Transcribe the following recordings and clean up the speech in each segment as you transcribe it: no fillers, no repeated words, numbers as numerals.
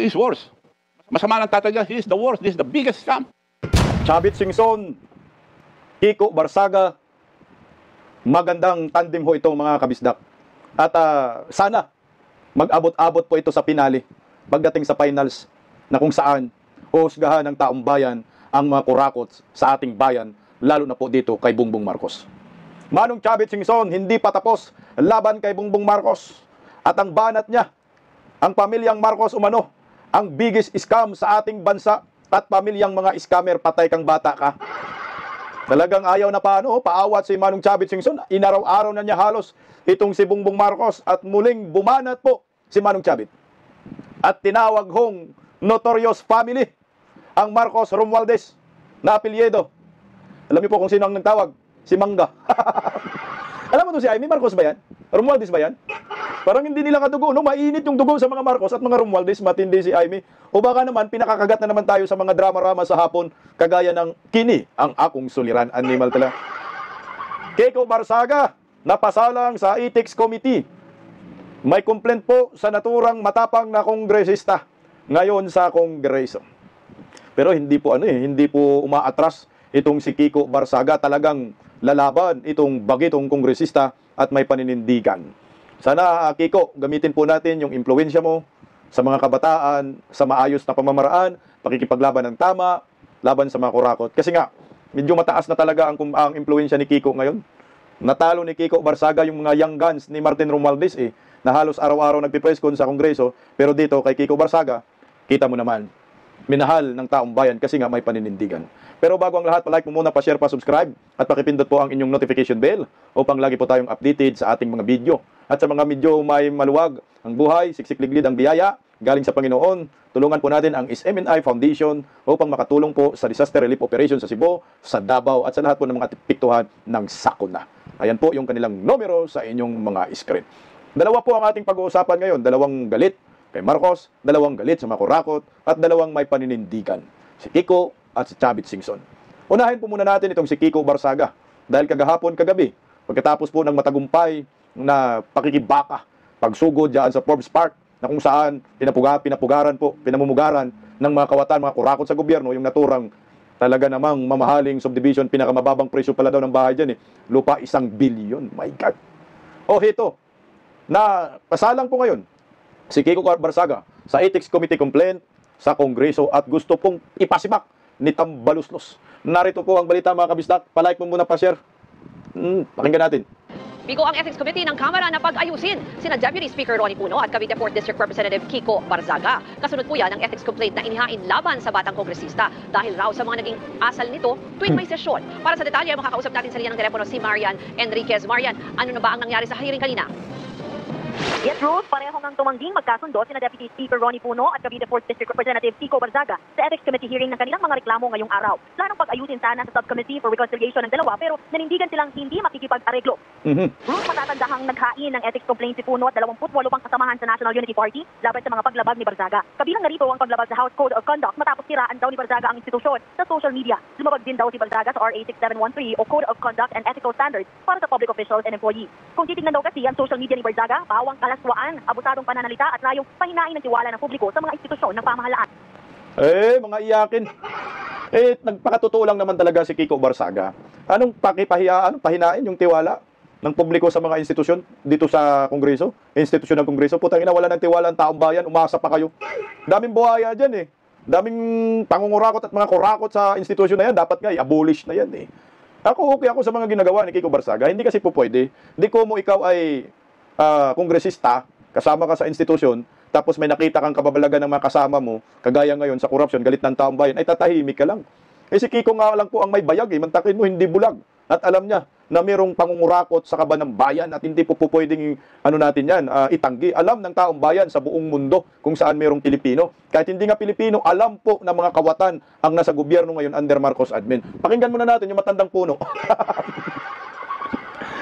He's worse. Masama ng tatay niya, he is the worst. This is the biggest scam. Chavit Singson, Kiko Barsaga, magandang tandem ho itong mga kabisdak. At sana mag-abot-abot po ito sa pinali pagdating sa finals na kung saan uhusgahan ng taong bayan ang mga kurakot sa ating bayan, lalo na po dito kay Bongbong Marcos. Manong Chavit Singson, hindi pa tapos laban kay Bongbong Marcos. At ang banat niya, ang pamilyang Marcos umano, ang biggest scam sa ating bansa, at pamilyang mga scammer, patay kang bata ka. Talagang ayaw na paawat si Manong Chavit Singson. Inaraw-araw na niya halos itong si Bongbong Marcos at muling bumanat po si Manong Chavit. At tinawag hong notorious family ang Marcos Romualdez na apelyido. Alam niyo po kung sino ang nagtawag? Si Mangga. Alam mo to si Jaime Marcos ba yan? Romualdez ba yan? Parang hindi nila kadugo, no? Mainit yung dugo sa mga Marcos at mga Romualdez, matindi si Jaime. O baka naman, pinakakagat na naman tayo sa mga drama-rama sa hapon, kagaya ng Kini, ang akong suliran. Animal tala. Kiko Barsaga, napasalang sa Ethics Committee. May complaint po sa naturang matapang na kongresista ngayon sa Kongreso. Pero hindi po hindi po umaatras itong si Kiko Barsaga. Talagang lalaban itong bagitong kongresista at may paninindigan. Sana, Kiko, gamitin po natin yung impluwensya mo sa mga kabataan, sa maayos na pamamaraan, pakikipaglaban ng tama, laban sa mga kurakot. Kasi nga, medyo mataas na talaga ang impluwensya ni Kiko ngayon. Natalo ni Kiko Barsaga yung mga young guns ni Martin Romualdez na halos araw-araw nagpipress con sa Kongreso. Pero dito, kay Kiko Barsaga, kita mo naman, minahal ng taong bayan kasi nga may paninindigan. Pero bago ang lahat, pa-like mo muna, pa-share, pa-subscribe at pakipindot po ang inyong notification bell upang lagi po tayong updated sa ating mga video. At sa mga medyo may maluwag ang buhay, siksik-liglid ang biyaya galing sa Panginoon, tulungan po natin ang SMNI Foundation upang makatulong po sa disaster relief operation sa Cebu, sa Davao at sa lahat po ng mga apektuhan ng sakuna. Ayan po yung kanilang numero sa inyong mga screen. Dalawa po ang ating pag-uusapan ngayon, dalawang galit kay Marcos, dalawang galit sa mga kurakot, at dalawang may paninindigan, si Kiko at si Chavit Singson. Unahin po muna natin itong si Kiko Barsaga, dahil kagabi, pagkatapos po ng matagumpay na pakikibaka, pagsugod dyan sa Forbes Park, na kung saan pinamumugaran ng mga kawatan, mga kurakot sa gobyerno, yung naturang talaga namang mamahaling subdivision, pinakamababang presyo pala daw ng bahay dyan lupa 1 billion, my God. Ito, na pasalang po ngayon, si Kiko Barsaga sa Ethics Committee complaint sa Kongreso at gusto pong ipasimak ni Tambaluslos. Narito po ang balita, mga kabisdak. Palike mo muna, pa-share. Pakinggan natin. Bigo ang Ethics Committee ng Kamara na pag-ayusin sina Deputy Speaker Ronnie Puno at Cavite 4th District Representative Kiko Barsaga. Kasunod po yan ang ethics complaint na inihain laban sa batang kongresista dahil raw sa mga naging asal nito tuwing may sesyon. Para sa detalye, makakausap natin sa linya ng telepono si Marian Enriquez. Marian, ano na ba ang nangyari sa hearing kanina? Yes, Ruth, parehong ang tumangging magkasundo sina Deputy Speaker Ronnie Puno at Cavite 4th District Representative Kiko Barsaga sa Ethics Committee hearing ng kanilang mga reklamo ngayong araw. Planong pag-ayusin sana sa Subcommittee for Reconciliation ng dalawa pero nanindigan silang hindi makikipag-areglo. Ruth, matatandahang naghain ng ethics complaint si Puno at 28 pang kasamahan sa National Unity Party laban sa mga paglabag ni Barsaga. Kabilang narito ang paglabag sa House Code of Conduct matapos siraan daw ni Barsaga ang institusyon sa social media. Lumabag din daw si Barsaga sa RA 6713 o Code of Conduct and Ethical Standards para sa public officials and employees. Kung titignan daw kasi ang social media ni Barsaga, pawang kalaswaan, abusadong pananalita at layong pahinain ng tiwala ng publiko sa mga institusyon ng pamahalaan. Mga iyakin. Nagpakatotoo lang naman talaga si Kiko Barsaga. Anong pahinain yung tiwala ng publiko sa mga institusyon dito sa Kongreso? Institusyon ng Kongreso, putang ina, wala ng tiwala ang taong bayan, umasa pa kayo. Daming buhaya dyan Daming pangungurakot at mga kurakot sa institusyon na yan, dapat nga i-abolish na yan Ako sa mga ginagawa ni Kiko Barsaga, hindi kasi po pwede. Hindi ko mo ikaw ay kongresista, kasama ka sa institusyon, tapos may nakita kang kababalagan ng mga kasama mo, kagaya ngayon sa corruption, galit ng taong bayan, ay tatahimik ka lang. Si Kiko nga lang po ang may bayag mantakin mo, hindi bulag. At alam niya na mayroong pangungurakot sa kaba ng bayan at hindi po pwedeng itanggi. Alam ng taong bayan sa buong mundo kung saan mayroong Pilipino. Kahit hindi nga Pilipino, alam po ng mga kawatan ang nasa gobyerno ngayon under Marcos admin. Pakinggan muna natin yung matandang puno.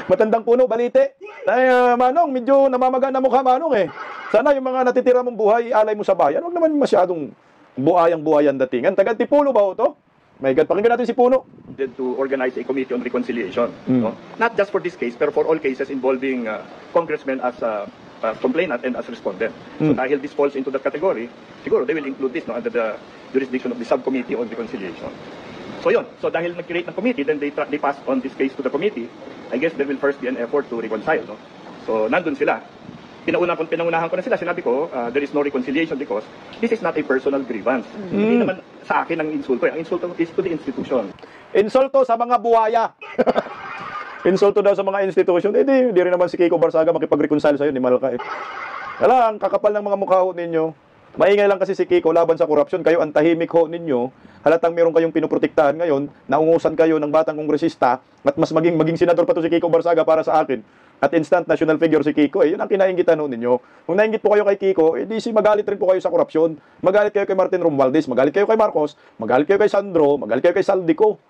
Matandang puno, balite. Manong, medyo namamaga na mukha, Manong Sana yung mga natitira mong buhay, alay mo sa bayan. Huwag naman masyadong buhayang datingan. Taga-Tipulo ba ito? My God, pakinggan natin si Puno. To organize a committee on reconciliation. No? Not just for this case, but for all cases involving congressmen as complainant and as respondent. So dahil this falls into that category, siguro they will include this, no, under the jurisdiction of the subcommittee on reconciliation. So yun, so dahil nag-create ng committee, then they pass on this case to the committee. I guess there will first be an effort to reconcile. No? So nandun sila. Pinangunahan ko na sila, sinabi ko, there is no reconciliation because this is not a personal grievance. Hindi naman sa akin ang insulto. Ang insulto is to the institution. Insulto sa mga buhaya. Insulto daw sa mga institution. Di rin naman si Kiko Barzaga makipag-reconcile sa'yo, ni Malka eh. Wala, ang kakapal ng mga mukha ho ninyo. Maingay lang kasi si Kiko laban sa korupsyon. Kayo ang tahimik ho ninyo. Halatang meron kayong pinuprotektahan ngayon. Naungusan kayo ng batang kongresista at mas maging senador pa to si Kiko Barzaga para sa akin. At instant national figure si Kiko, yun ang kinaingitan ho ninyo. Kung nainggit po kayo kay Kiko, di magalit rin po kayo sa korupsyon. Magalit kayo kay Martin Romualdez, magalit kayo kay Marcos, magalit kayo kay Sandro, magalit kayo kay Saldico.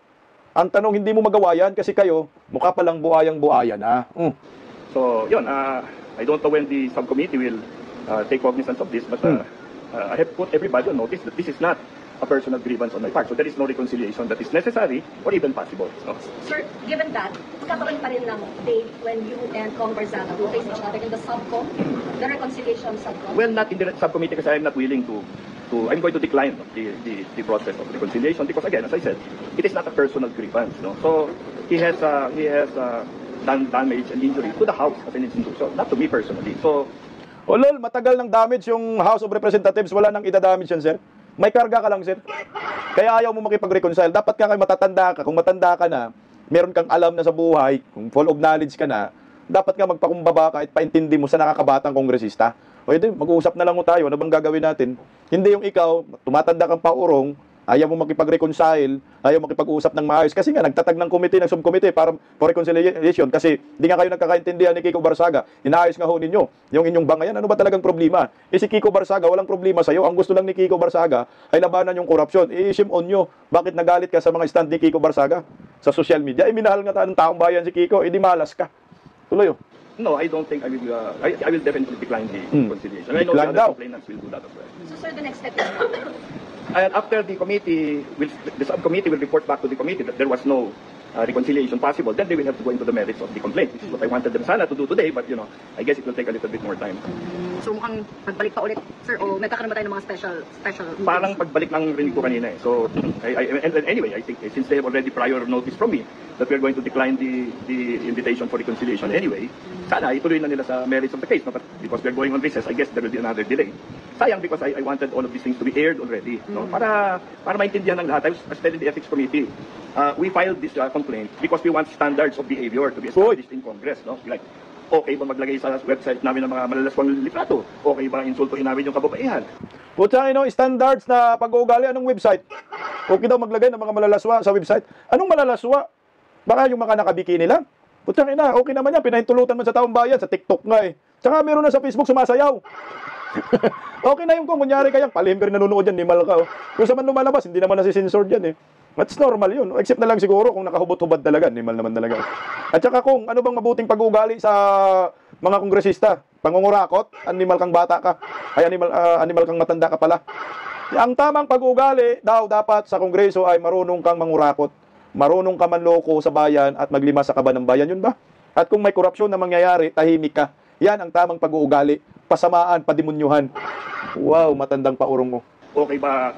Ang tanong, hindi mo magawa yan kasi kayo, mukha palang buhayang-buhaya na. So, yun, I don't know when the subcommittee will take cognizance of this, but I have put everybody on notice that this is not a personal grievance on my part. So there is no reconciliation that is necessary or even possible. No? Sir, given that, magkakaroon pa rin ng date when you and Kong Barzaga will face each other in the subcom, the reconciliation subcom? Well, not in the subcommittee because I'm not willing to I'm going to decline the process of reconciliation because again, as I said, it is not a personal grievance. No? So he has done damage and injury to the House as an institution, not to me personally. So, lol, matagal ng damage yung House of Representatives, wala nang idadamage yan, sir. May karga ka lang, sir. Kaya ayaw mo makipag-reconcile. Dapat ka kayo matatanda ka. Kung matanda ka na, meron kang alam na sa buhay, kung full of knowledge ka na, dapat ka magpakumbaba ka at paintindi mo sa nakakabatang kongresista. O ito, mag-uusap na lang mo tayo. Ano bang gagawin natin? Hindi yung ikaw, tumatanda kang paurong, ayaw mo makipag-reconcile, ayaw makipag-usap ng maayos. Kasi nga, nagtatag ng committee, ng subcommittee para for reconciliation. Kasi di nga kayo nagkakaintindihan ni Kiko Barzaga. Inaayos nga ho ninyo yung inyong bangayan. Ano ba talagang problema? Si Kiko Barzaga, walang problema sa'yo. Ang gusto lang ni Kiko Barzaga ay labanan yung korupsyon. I-shame on nyo. Bakit nagalit ka sa mga stand ni Kiko Barzaga sa social media? Minahal nga ng taong bayan si Kiko. Di malas ka. Tuloy oh. No, I don't think I will. I will definitely decline the reconciliation. I know the other complainants will do that as well. So, sir, the next step is what? And after the subcommittee will report back to the committee that there was no reconciliation possible, then they will have to go into the merits of the complaint. This is what I wanted them sana to do today, but I guess it will take a little bit more time. So mukhang pagbalik pa ulit, sir, o magkakaroon ba tayo ng mga special meetings? Parang pagbalik ng rinig ko kanina eh. So, and anyway, I think since they have already prior notice from me that we're going to decline the invitation for reconciliation anyway, sana ituloy na nila sa merits of the case. No? But because we're going on recess, I guess there will be another delay. Sayang because I wanted all of these things to be aired already. No? Para maintindihan ng lahat. I was telling the Ethics Committee, we filed this complaint because we want standards of behavior to be established in Congress. No? Like, okay ba maglagay sa website namin ng mga malalaswang litrato? Okay ba insultuhin namin yung kababaihan? Putsang standards na pag-uugali, anong website? Okay daw maglagay ng mga malalaswa sa website. Anong malalaswa? Baka yung mga nakabikini lang? Putsang okay naman yan, pinahintulutan man sa taong bayan, sa TikTok nga eh. Tsaka meron na sa Facebook sumasayaw. Okay na yung kung kunyari kayang palihim nanonood yan, ni Malka. Kung sa man lumalabas, hindi naman nasisensored yan eh. That's normal yun. Except na lang siguro kung nakahubot-hubad talaga, animal naman talaga. At saka kung ano bang mabuting pag-uugali sa mga kongresista, pangungurakot, animal kang bata ka, ay animal kang matanda ka pala. Ang tamang pag-uugali daw dapat sa kongreso ay marunong kang mangurakot, marunong ka manloko sa bayan at maglima sa kaban ng bayan, yun ba? At kung may korupsyon na mangyayari, tahimik ka. Yan ang tamang pag-uugali, pasamaan, padimunyuhan. Wow, matandang paurong mo. Okay ba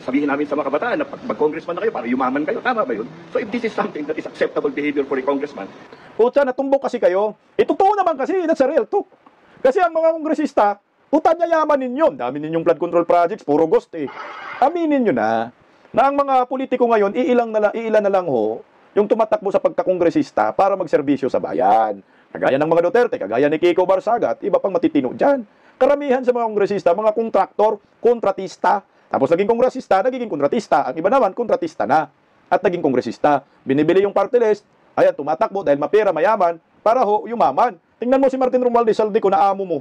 sabihin namin sa mga kabataan na mag-congressman na kayo para yumaman kayo? Tama ba yun? So if this is something that is acceptable behavior for a congressman, puta, natumbok kasi kayo. Totoo naman kasi, that's a real talk. Kasi ang mga kongresista, puta niya yaman ninyo. Dami ninyong flood control projects, puro ghost eh. Aminin nyo na ang mga politiko ngayon, iilan na lang ho, yung tumatakbo sa pagkakongresista para magserbisyo sa bayan. Kagaya ng mga Duterte, kagaya ni Kiko Barzaga at iba pang matitino dyan. Karamihan sa mga kongresista, mga kontraktor, kontratista. Tapos naging kongresista, naging kontratista. Ang iba naman, kontratista na. At naging kongresista. Binibili yung party list. Ayan, tumatakbo dahil mapera, mayaman, para ho, yumaman. Tingnan mo si Martin Romualdez, Saldico na amo mo.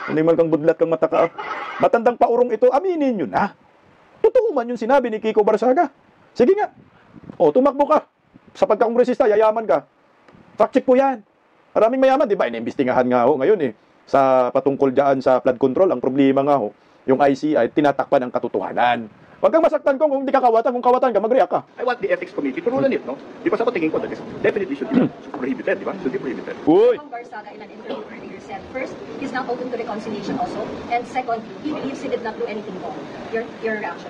Hindi man kang budlat kang mataka. Matandang paurong ito, aminin nyo na. Totoo man yung sinabi ni Kiko Barzaga. Sige nga. O, tumakbo ka. Sa pagkakongresista, yayaman ka. Fact check po yan. Maraming mayaman, di ba? Inimbestigahan nga ho ngayon eh. Sa patungkol dyan sa flood control, ang problema nga ho, yung ICI, tinatakpan ang katotohanan. Wag kang masaktan kung hindi ka kawatan. Kung kawatan ka, mag-react ka. I want the ethics committee to rule on it, no? Because ako tingin ko that is definitely should be prohibited, di ba? Should be prohibited. Uy! Kong Barsaga in an interview earlier said, first, he's not open to reconciliation also, and second, he believes he did not do anything wrong. Your reaction?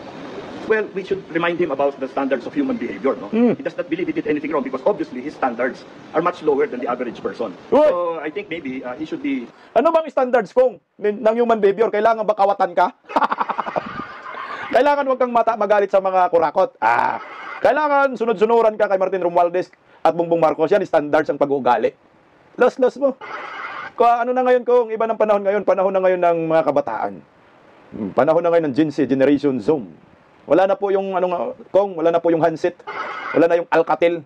Well, we should remind him about the standards of human behavior, no? He does not believe he did anything wrong because obviously his standards are much lower than the average person. Uy! So I think maybe he should be. Ano bang standards kung ng human behavior? Kailangan ba kawatan ka? Kailangan wag kang magalit sa mga kurakot. Kailangan sunod-sunuran ka kay Martin Romualdez at Bongbong Marcos. Yan, standards ang pag-uugali. Los mo. Ano na ngayon kung iba ng panahon ngayon? Panahon na ngayon ng mga kabataan. Panahon na ngayon ng Gen Z, Generation Zoom. Wala na po yung wala na po yung handset. Wala na yung Alcatel.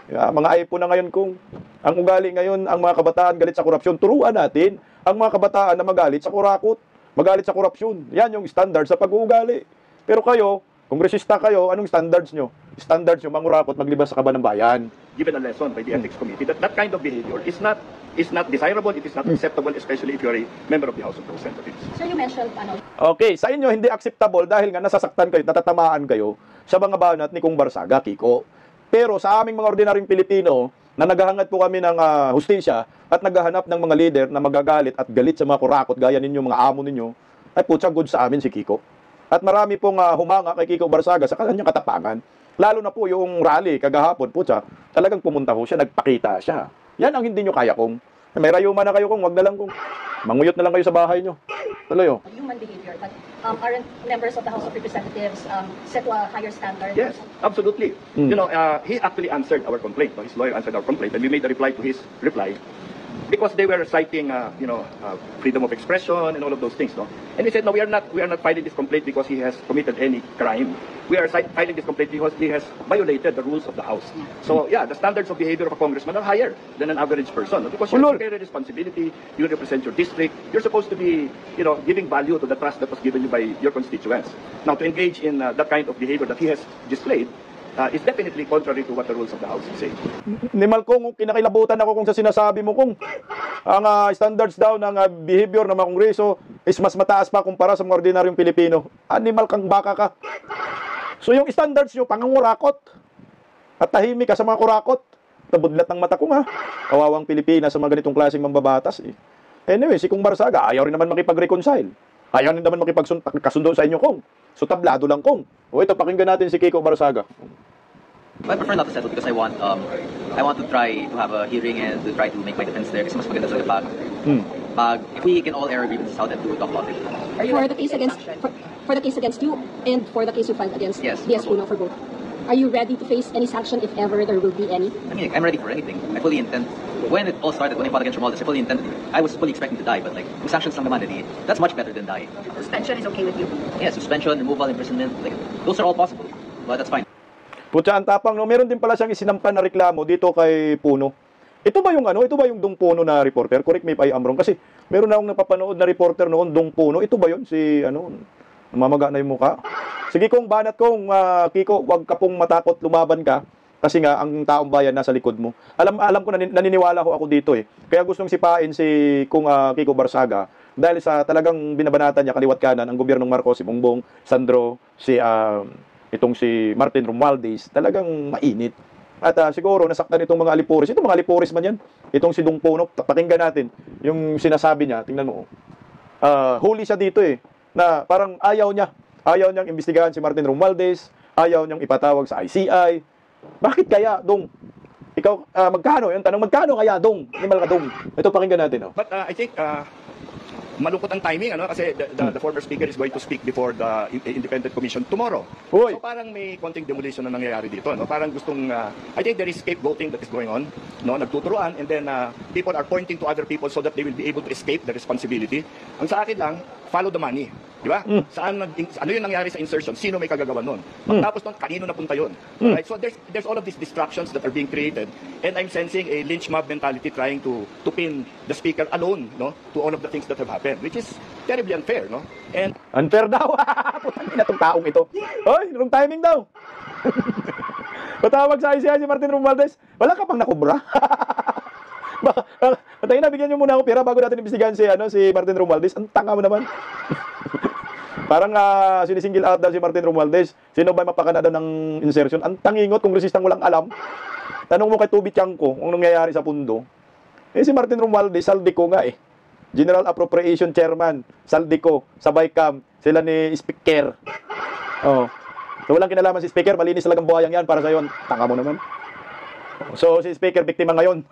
Mga iPhone na ngayon kung ang ugali ngayon, ang mga kabataan galit sa korupsyon. Turuan natin ang mga kabataan na magalit sa kurakot. Magalit sa korupsyon. Yan yung standard sa pag-uugali. Pero kayo, kongresista kayo, anong standards nyo? Standards nyo, mangurakot, maglibas sa kaban ng bayan. Given a lesson by the ethics committee that kind of behavior is not desirable, it is not acceptable, especially if you're a member of the House of Representatives. Sir, you mentioned, Okay, sa inyo hindi acceptable dahil nga nasasaktan kayo, natatamaan kayo sa mga banat ni Kong Barsaga, Kiko. Pero sa aming mga ordinaryong Pilipino, na naghahangad po kami ng hustisya at naghahanap ng mga leader na magagalit at galit sa mga kurakot gaya ninyo, mga amo ninyo, ay putya good sa amin si Kiko. At marami pong humanga kay Kiko Barsaga sa kanyang katapangan. Lalo na po yung rally kagahapon, putya, talagang pumunta ho siya, nagpakita siya. Yan ang hindi nyo kaya kung. May rayuma na kayo kung, wag na lang kung. Manguyot na lang kayo sa bahay nyo. Tuloy oh. human behavior, but aren't members of the House of Representatives set to a higher standard? Yes, absolutely. You know, he actually answered our complaint. His lawyer answered our complaint, and we made a reply to his reply because they were citing, freedom of expression and all of those things, no. And he said, no, we are not filing this complaint because he has committed any crime. We are filing this complaint because he has violated the rules of the House. So, yeah, the standards of behavior of a congressman are higher than an average person, no? Because you carry a responsibility, you represent your district, you're supposed to be, giving value to the trust that was given you by your constituents. Now, to engage in that kind of behavior that he has displayed is definitely contrary to what the rules of the House say. Ni Malcong, kinakilabutan ako kung sa sinasabi mo kung ang standards daw ng behavior ng mga kongreso is mas mataas pa kumpara sa mga ordinaryong Pilipino. Animal kang baka ka. So yung standards nyo, pangangurakot. At tahimik ka sa mga kurakot. Tabudlat ng mata ko nga. Kawawang Pilipinas sa mga ganitong klaseng mambabatas. Anyway, si Kong Barsaga, ayaw rin naman makipag-reconcile. Ayaw rin naman makipagkasundo sa inyo, Kong. So tablado lang, Kong. O ito, pakinggan natin si Kiko Barsaga. I prefer not to settle because I want to try to have a hearing and to try to make my defense there kasi mas maganda sa if we can all air our grievances out and to talk about it. For the case against you and for the case you filed against DS Puno for both, are you ready to face any sanction if ever there will be any? I mean, I'm ready for anything. I fully intend. When it all started, when I fought against Romualdez, I was fully expecting to die, but like, kung sanctions lang naman, that's much better than dying. Suspension is okay with you? Yeah, suspension, removal, imprisonment, like, those are all possible. But that's fine. Putya, ang tapang, no? Meron din pala siyang isinampan na reklamo dito kay Puno. Ito ba yung Dong Puno na reporter? Correct me if I am wrong. Kasi meron na akong napapanood na reporter noon, Dong Puno. Ito ba yun? Namamaga na yung mukha. Sige kong banat kong, Kiko, wag ka pong matakot, lumaban ka. Kasi nga, ang taong bayan nasa likod mo. Alam ko, naniniwala ho ako dito eh. Kaya gustong sipain si Kiko Barsaga. Dahil sa talagang binabanatan niya, kaliwat kanan, ang gobyernong Marcos, si Bongbong, Sandro, itong si Martin Romualdez, talagang mainit. At siguro nasaktan itong mga alipuris. Itong mga alipuris man yan. Itong si Dong Puno, pakinggan natin yung sinasabi niya. Tingnan mo. Huli siya dito eh. Na parang ayaw niyang imbestigahan si Martin Romualdez. Ayaw niyang ipatawag sa ICI. Bakit kaya, Dong? Ikaw, magkano? Yung tanong, magkano kaya, Dong? Animal ka, Dong. Ito, pakinggan natin. Oh. But I think malungkot ang timing, kasi the former speaker is going to speak before the independent commission tomorrow. Uy. So parang may konting demolition na nangyayari dito, Parang gustong, I think there is scapegoating that is going on, Nagtuturuan, and then people are pointing to other people so that they will be able to escape the responsibility. Ang sa akin lang, follow the money. Di ba? Ano yung nangyari sa insertion? Sino may kagagawan nun? Pagtapos nun, kanino napunta yun? Right? So there's all of these distractions that are being created, and I'm sensing a lynch mob mentality trying to pin the speaker alone, to all of the things that have happened, which is terribly unfair, And unfair daw. Putang ina tong taong ito. Hoy, wrong timing daw. Patawag sa ICI si Martin Romualdez. Wala ka pang nakubra. Patay na, bigyan niyo muna ako pera bago natin imbestigahan si Martin Romualdez. Ang tanga mo naman. Parang sinisingle out daw si Martin Romualdez. Sino ba mapakana daw ng insertion? Ang tangingot, kongresistang walang alam. Tanong mo kay Tubi Tiangco kung nangyayari sa pundo. Si Martin Romualdez, Saldico nga General Appropriation Chairman, Saldico, sa BICAM, sila ni Speaker. So walang kinalaman si Speaker, malinis talagang buhayang yan para sa'yo. Tanga mo naman. So si Speaker, biktima ngayon.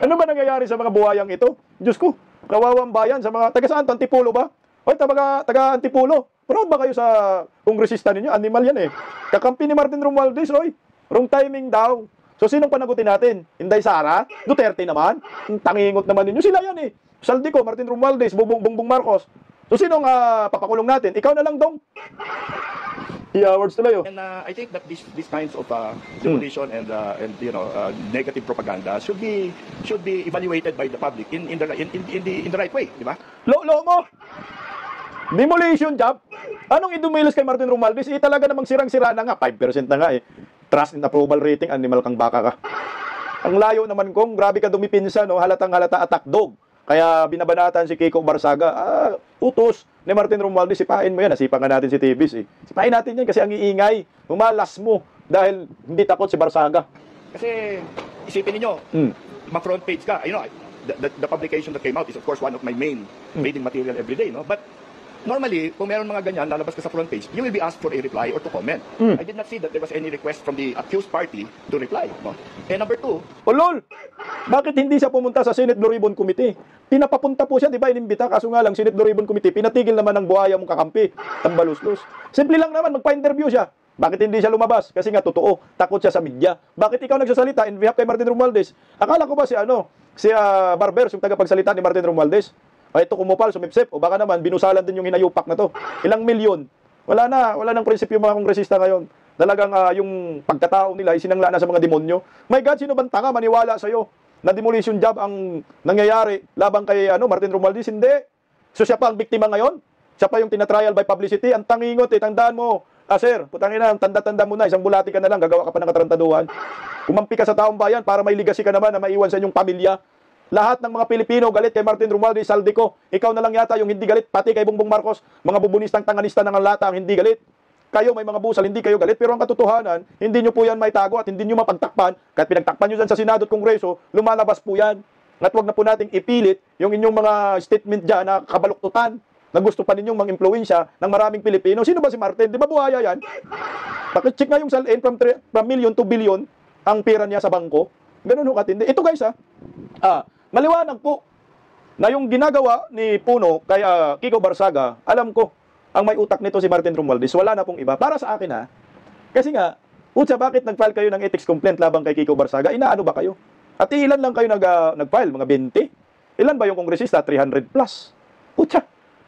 Ano ba nangyayari sa mga buhayang ito? Diyos ko, kawawang bayan sa mga, taga saan? Antipulo ba? Hoy, taga Antipulo. Proud ba kayo sa kongresista ninyo? Animal yan Kakampi ni Martin Romualdez, Roy. Wrong timing daw. So sinong panagutin natin? Inday Sara? Duterte naman? Tangingot naman ninyo. Sila yan Saldico, Martin Romualdez, Bongbong Marcos. So sinong papakulong natin? Ikaw na lang dong. Words tuloy And I think that these kinds of demolition and negative propaganda should be evaluated by the public in the right way, di ba? Lo mo. Demolition job. Anong idumilos kay Martin Romualdez? Talaga namang sirang-sira na nga. 5% na nga Trust and approval rating, animal kang baka ka. Ang layo naman kong, grabe ka dumipinsa, halatang halata attack dog. Kaya binabanatan si Kiko Barsaga, utos ni Martin Romualdez, sipain mo yan. Nasipa nga natin si Tibis Sipain natin yan kasi ang iingay. Umalas mo dahil hindi takot si Barsaga. Kasi isipin niyo, ma-front page ka. The publication that came out is of course one of my main reading material every day, no? But normally, kung meron mga ganyan, lalabas ka sa front page, you will be asked for a reply or to comment. I did not see that there was any request from the accused party to reply. No? And number two, lol! Bakit hindi siya pumunta sa Senate Blue Ribbon Committee? Pinapapunta po siya, di ba, inimbita? Kaso nga lang, Senate Blue Ribbon Committee, pinatigil naman ng buhaya mong kakampi. Tambaluslos. Simple lang naman, magpa-interview siya. Bakit hindi siya lumabas? Kasi nga, totoo, takot siya sa media. Bakit ikaw nagsasalita in behalf kay Martin Romualdez? Akala ko ba si Barbers, yung tagapagsalita ni Martin Romualdez? Ito kumupal, sumipsip, o baka naman binusalan din yung hinayupak na to. Ilang milyon. Wala nang prinsipyo yung mga kongresista ngayon. Talagang yung pagkatao nila isinangla na sa mga demonyo. My God, sino bang tanga maniwala sa'yo na demolition job ang nangyayari labang kay Martin Romualdez? Hindi. So siya pa ang biktima ngayon? Siya pa yung tinatrial by publicity? Ang tangingot tandaan mo. Sir, putangin na, tanda-tanda mo na, isang bulati ka na lang, gagawa ka pa ng katarantaduhan. Kumampi ka sa taong bayan para may legacy ka naman na maiwan sa inyong pamilya. Lahat ng mga Pilipino galit kay Martin Romualdez, Saldico. Ikaw na lang yata yung hindi galit, pati kay Bongbong Marcos, mga bubunistang tanganista ng lata ang hindi galit. Kayo may mga busal, hindi kayo galit, pero ang katotohanan, hindi nyo po yan may tago at hindi nyo mapagtakpan. Kahit pinagtakpan nyo dyan sa Senado at Kongreso, lumalabas po yan. At wag na po nating ipilit yung inyong mga statement dyan na kabaluktutan, na gusto pa ninyong mang-impluensya ng maraming Pilipino. Sino ba si Martin? Di ba buhaya yan? Pakicheck nga yung salin from million to billion ang pera niya sa bangko. Ganun ho katindi. Ito guys maliwanag po na yung ginagawa ni Puno kay Kiko Barsaga, alam ko, ang may utak nito si Martin Romualdez. Wala na pong iba. Para sa akin kasi nga, bakit nag-file kayo ng ethics complaint labang kay Kiko Barsaga? Inaano ba kayo? At ilan lang kayo nag-file? Mga 20? Ilan ba yung kongresista? 300 plus.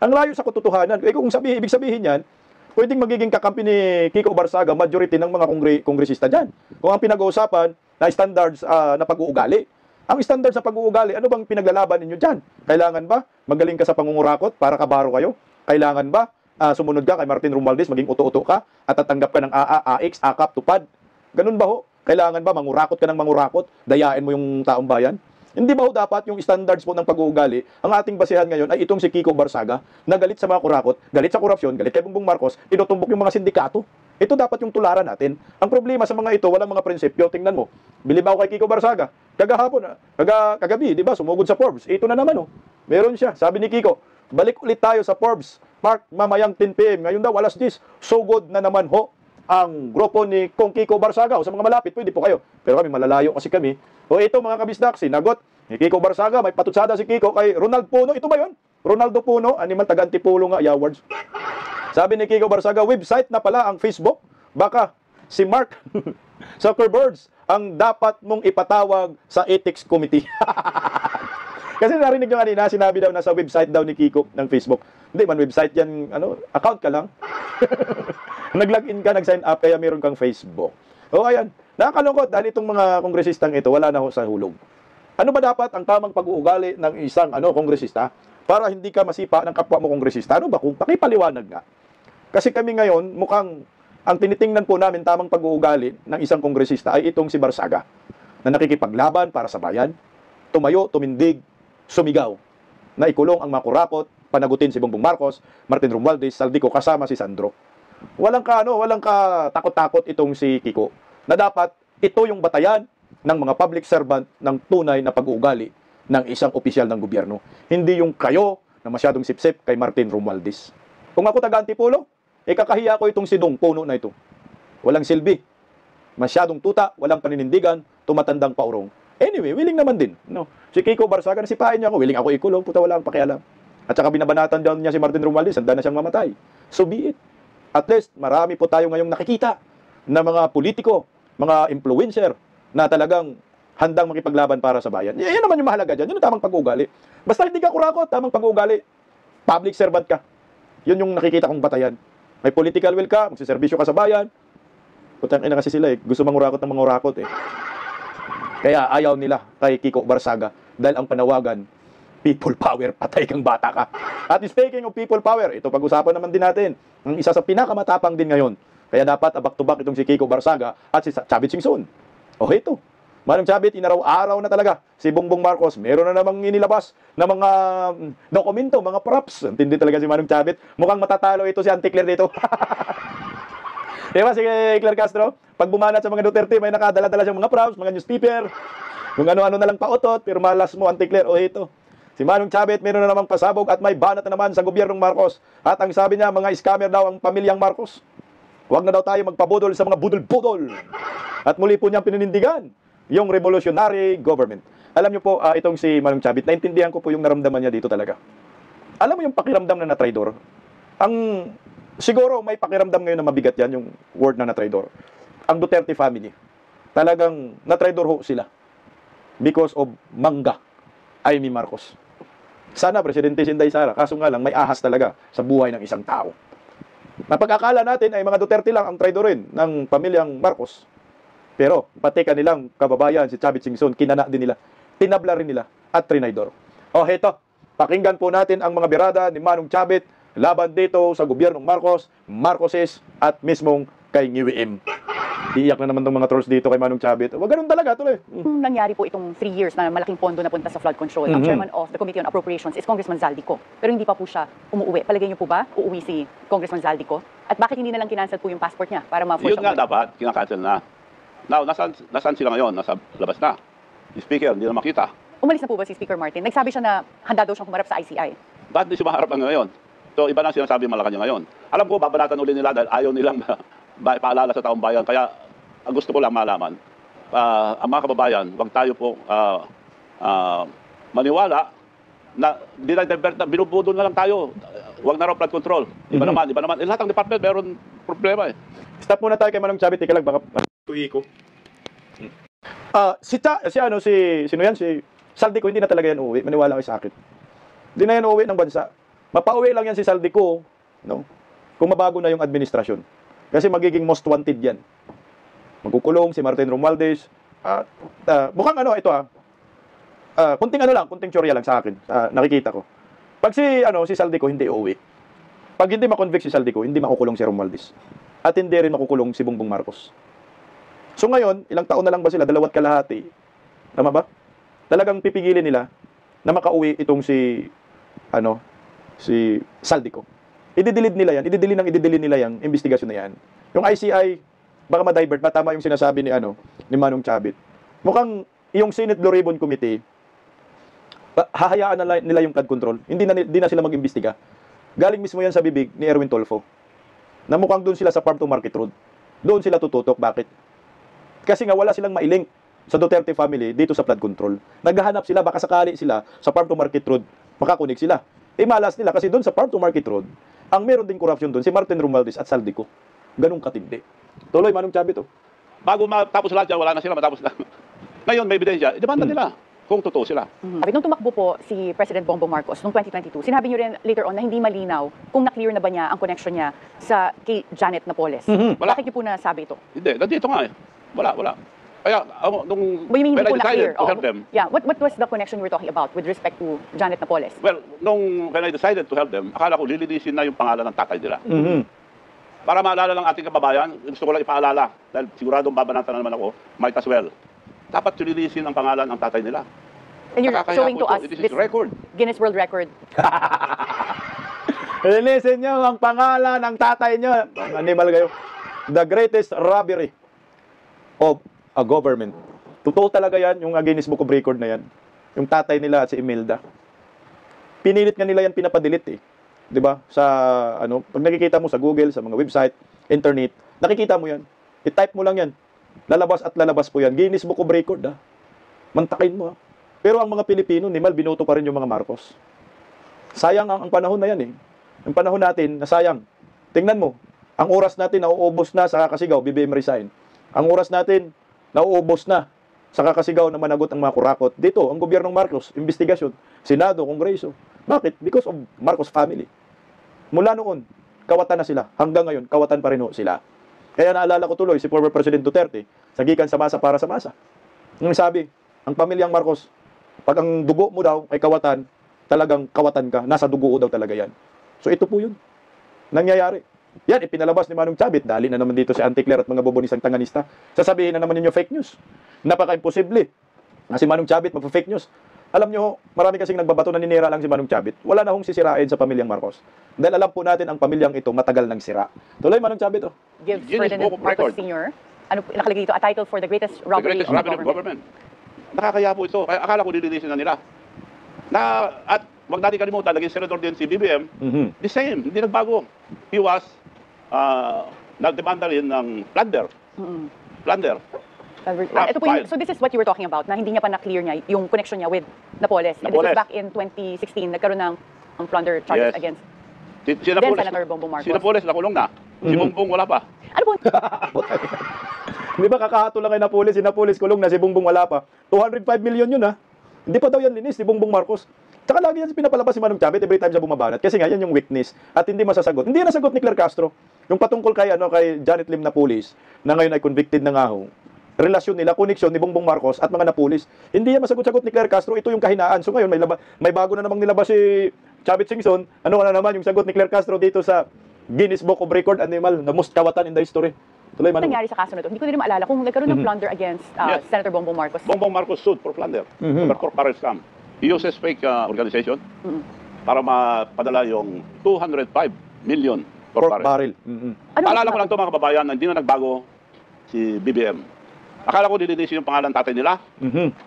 Ang layo sa katotohanan. Kung ibig sabihin yan, pwedeng magiging kakampi ni Kiko Barsaga, majority ng mga kongresista dyan. Kung ang pinag-uusapan na standards na pag-uugali. Ang standards sa pag-uugali, ano bang pinaglalaban ninyo dyan? Kailangan ba magaling ka sa pangungurakot para kabaro kayo? Kailangan ba sumunod ka kay Martin Romualdez, maging uto-uto ka at tatanggap ka ng AX, AKAP, tupad? Ganun ba ho? Kailangan ba mangurakot ka ng mangurakot? Dayain mo yung taong bayan? Hindi ba ho dapat yung standards po ng pag-uugali, ang ating basehan ngayon ay itong si Kiko Barsaga, na galit sa mga kurakot, galit sa korupsyon, galit kay Bongbong Marcos, tinutumbok yung mga sindikato. Ito dapat yung tularan natin. Ang problema sa mga ito, walang mga prinsipyo. Tingnan mo, bilib ako kay Kiko Barsaga. Kagahapon, kagabi, di ba, sumugod sa Forbes. Ito na naman, meron siya. Sabi ni Kiko, balik ulit tayo sa Forbes. Mark, mamayang 10 PM. Ngayon daw, alas 10. So good na naman ho ang grupo ni Kong Kiko Barsaga. O sa mga malapit, pwede po kayo. Pero kami, malalayo kasi kami. O ito mga kabisdak, sinagot ni Kiko Barsaga. May patutsada si Kiko kay Ronald Puno. Ito ba yun? Ronaldo Puno, animal taga-Antipulo nga, awards. Sabi ni Kiko Barsaga, website na pala ang Facebook. Baka si Mark Zuckerberg ang dapat mong ipatawag sa Ethics Committee. Kasi narinig nyo kanina, sinabi daw na sa website daw ni Kiko ng Facebook. Hindi man website yan, account ka lang. Nag-login ka, nag-sign up, kaya meron kang Facebook. O ayan, nakakalungkot dahil itong mga kongresistang ito, wala na ho sa hulog. Ano ba dapat ang tamang pag-uugali ng isang kongresista para hindi ka masipa ng kapwa mo kongresista? Ano ba kung pakipaliwanag nga? Kasi kami ngayon, mukhang ang tinitingnan po namin tamang pag-uugali ng isang kongresista ay itong si Barsaga na nakikipaglaban para sa bayan, tumayo, tumindig, sumigaw, na ikulong ang mga kurakot, panagutin si Bongbong Marcos, Martin Romualdez, Saldico kasama si Sandro. Walang ka takot-takot itong si Kiko na dapat ito yung batayan ng mga public servant ng tunay na pag-uugali ng isang opisyal ng gobyerno. Hindi yung kayo na masyadong sipsip kay Martin Romualdez. Kung ako taga-Antipolo, kakahiya ko itong sidong puno na ito. Walang silbi. Masyadong tuta, walang paninindigan, tumatandang paurong. Anyway, willing naman din. No? Si Kiko Barsaga, nasipahin niya ako, willing ako ikulong, puta wala akong pakialam. At saka binabanatan daw niya si Martin Romualdez, handa na siyang mamatay. So be it. At least, marami po tayo ngayong nakikita na mga politiko, mga influencer, na talagang handang makipaglaban para sa bayan. Yan naman yung mahalaga dyan. Yun ang tamang pag-uugali. Basta hindi ka kurakot, tamang pag-uugali. Public servant ka. Yun yung nakikita kong batayan. May political will ka, magsiservisyo ka sa bayan. Putang ina kasi sila gusto mangurakot ng mangurakot Kaya ayaw nila kay Kiko Barsaga dahil ang panawagan, people power, patay kang bata ka. At speaking of people power, ito pag-usapan naman din natin, ang isa sa pinakamatapang din ngayon. Kaya dapat abak-tubak itong si Kiko Barsaga at si Chavit Singson. Ito. Manong Chavit, inaraw-araw na talaga si Bongbong Marcos. Meron na namang inilabas na mga dokumento, mga props. Antindi talaga si Manong Chavit. Mukhang matatalo ito si Auntie Claire dito. Diba si Claire Castro? Pag bumanat sa mga Duterte, may nakadala-dala siyang mga props, mga newspaper, kung ano-ano na lang pautot, pero malas mo, Auntie Claire, ito. Si Manong Chavit, meron na namang pasabog at may banat na naman sa gobyernong Marcos. At ang sabi niya, mga scammer daw ang pamilyang Marcos. Huwag na daw tayo magpabudol sa mga budol-budol. At muli po niyang pininindigan yung revolutionary government. Alam niyo po, itong si Manong Chavit, naintindihan ko po yung naramdaman niya dito talaga. Alam mo yung pakiramdam na na-traidor? Siguro may pakiramdam ngayon na mabigat yan, yung word na na-traidor. Ang Duterte family, talagang na-traidor ho sila because of mangga Amy Marcos. Sana Presidente Inday Sara, kaso nga lang may ahas talaga sa buhay ng isang tao. Napag-akala natin ay mga Duterte lang ang traidorin ng pamilyang Marcos. Pero pati kanilang kababayan si Chavit Singson, kinana din nila, tinabla rin nila at trinaidor. Heto, pakinggan po natin ang mga birada ni Manong Chavit laban dito sa gobyernong Marcos, Marcoses at mismong kay Ngiwi-im. Iiyak na naman ng mga trolls dito kay Manong Chavit. Wag ganun talaga, tuloy. Nangyari po itong 3 years na malaking pondo na punta sa flood control. Ang chairman of the Committee on Appropriations is Congressman Zaldico. Pero hindi pa po siya umuwi. Palagay niyo po ba uuwi si Congressman Zaldico? At bakit hindi na lang kinancel po yung passport niya para ma-force? Yun nga dapat, kinakancel na. Now, nasaan sila ngayon? Nasa labas na. Yung speaker, hindi na makita. Umalis na po ba si Speaker Martin? Nagsabi siya na handa daw siyang humarap sa ICI. Bakit di siya maharap ngayon? So, iba na sinasabi ng Malacanang ngayon. Alam ko, babanatan uli nila dahil ayaw nilang paalala sa taong bayan. Kaya, ang gusto ko lang malaman, ang mga kababayan, wag tayo po maniwala na binubudol na lang tayo. Wag na raw flood control. Iba naman. Lahat ng department meron problema Stop muna tayo kay Manong Chavit. Ika lang, baka tuhi ko. Si Saldico, hindi na talaga yan uuwi. Maniwala kayo sa akin. Hindi na yan uuwi ng bansa. Mapauwi lang yan si Saldico, no? Kung mabago na yung administrasyon. Kasi magiging most wanted yan. Magkukulong si Martin Romualdez. Mukhang kunting tsorya lang sa akin. Nakikita ko. Pag si Saldico hindi uuwi. Pag hindi makonvict si Saldico, hindi makukulong si Romualdez. At hindi rin makukulong si Bongbong Marcos. So ngayon, ilang taon na lang ba sila? 2 kalahati. Tama ba? Talagang pipigilin nila na makauwi itong si Saldico. Ididilid nila yan, investigasyon na yan. Yung ICI, baka ma-divert, tama yung sinasabi ni Manong Chavit. Mukhang yung Senate Blue Ribbon Committee, hahayaan na nila yung flood control. Hindi na sila mag-imbestiga. Galing mismo yan sa bibig ni Erwin Tolfo. Na mukhang doon sila sa Farm to Market Road. Doon sila tututok. Bakit? Kasi nga wala silang mailink sa Duterte family dito sa flood control. Naghahanap sila, baka sakali sila sa Farm to Market Road, makakunik sila. Malas nila kasi doon sa Farm to Market Road, ang meron din corruption doon, si Martin Romualdez at Saldico. Ganun katindi. Tuloy, Manong Chavit. Bago matapos lahat yan, wala na sila, matapos na. Ngayon, may ebidensya, idemanda nila kung totoo sila. Nung tumakbo po si President Bongbong Marcos noong 2022, sinabi niyo rin later on na hindi malinaw kung na-clear na ba niya ang connection niya kay Janet Napoles. Wala. Bakit niyo po nasabi ito? Hindi, nandito nga Wala. Kaya, when I decided to help them. Yeah, what was the connection you were talking about with respect to Janet Napoles? Well, when I decided to help them, akala ko lilinisin na yung pangalan ng tatay nila. Para maalala ng ating kababayan, gusto ko lang ipaalala, dahil siguradong babanatan na naman ako, might as well. Dapat lilinisin ang pangalan ng tatay nila. And you're showing to us this record. Guinness World Record. Linisin nyo ang pangalan ng tatay nyo. Animal kayo. The greatest robbery of a government. Totoo talaga yan, yung Guinness Book of Record na yan. Yung tatay nila, si Imelda. Pinilit nga nila yan, pinapadelete eh. 'Di ba? Sa ano, pag nakikita mo sa Google, sa mga website, internet, nakikita mo 'yan. I-type mo lang 'yan. Lalabas at lalabas po 'yan. Guinness Book of Record, ha. Mantakin mo, ha. Pero ang mga Pilipino, nimal binoto pa rin yung mga Marcos. Sayang ang panahon na 'yan eh. Ang panahon natin, nasayang. Tingnan mo, ang oras natin nauubos na sa kakasigaw, BBM resign. Ang oras natin nauubos na sa kakasigaw na managot ang mga kurakot. Dito, ang gobyernong Marcos, investigasyon, Senado, Kongreso. Bakit? Because of Marcos family. Mula noon, kawatan na sila. Hanggang ngayon, kawatan pa rin sila. Kaya naalala ko tuloy si former President Duterte, sagikan sa masa para sa masa. Nung sabi, ang pamilyang Marcos, pag ang dugo mo daw ay kawatan, talagang kawatan ka, nasa dugo daw talaga yan. So ito po yun. Nangyayari. Yan, ipinalabas ni Manong Chavit. Dali na naman dito si Auntie Claire at mga bobonisang tanganista. Sasabihin na naman ninyo fake news. Napaka-imposible na si Manong Chavit magpa-fake news. Alam nyo, marami kasing nagbabato na ninira lang si Manong Chavit. Wala na hong sisirain sa pamilyang Marcos. Dahil alam po natin ang pamilyang ito matagal nang sira. Tuloy, Manong Chavit, oh. Gives Guinness Ferdinand Book of Marcos Record. Sr. Ano nakalagay dito? A title for the greatest The robbery greatest of robbery of government. government. Nakakaya po ito. Kaya akala ko nililisin na nila. At wag natin kalimutan, naging senador din si BBM. The same, hindi nagbago. He was nagdemanda rin ng plunder. Plunder. Ito po yung, so this is what you were talking about, na hindi niya pa na-clear niya yung connection niya with Napoles. And this was Napoles. back in 2016, nagkaroon ng plunder charges Yes. against Si then Napoles, Senator Bongbong Marcos. si Napoles nakulong na. Si Bongbong wala pa. Ano po? Di ba kakahato lang kay Napoles, si Napoles kulong na, si Bongbong wala pa. 205 million yun, ha. Hindi pa daw yan linis, si Bongbong Marcos. Tsaka lagi yan pinapalabas si Manong Chavit every time siya bumabanat. Kasi nga, yan yung weakness. At hindi masasagot. Hindi nasagot ni Claire Castro. Yung patungkol kay, kay Janet Lim Napoles, na ngayon ay convicted na nga ho. Relasyon nila, koneksyon ni Bongbong Marcos at mga Napoles. Hindi yan masagot-sagot ni Claire Castro. Ito yung kahinaan. So ngayon, may bago na namang nilabas si Chavit Singson. Ano na naman yung sagot ni Claire Castro dito sa Guinness Book of Record Animal, the most kawatan in the history. Tuloy, Ano Manong. nangyari sa kaso na ito? Hindi ko din maalala kung nagkaroon ng plunder against Yes. Senator Bongbong Marcos. Bongbong Marcos sued for plunder. For corporate scam. He uses fake organization para mapadala yung 205 million Pork for barrel. barrel. Ano Paalala ko lang ito mga kababayan, na hindi na nagbago si BBM. Akala ko nilinisin yung pangalan tatay nila.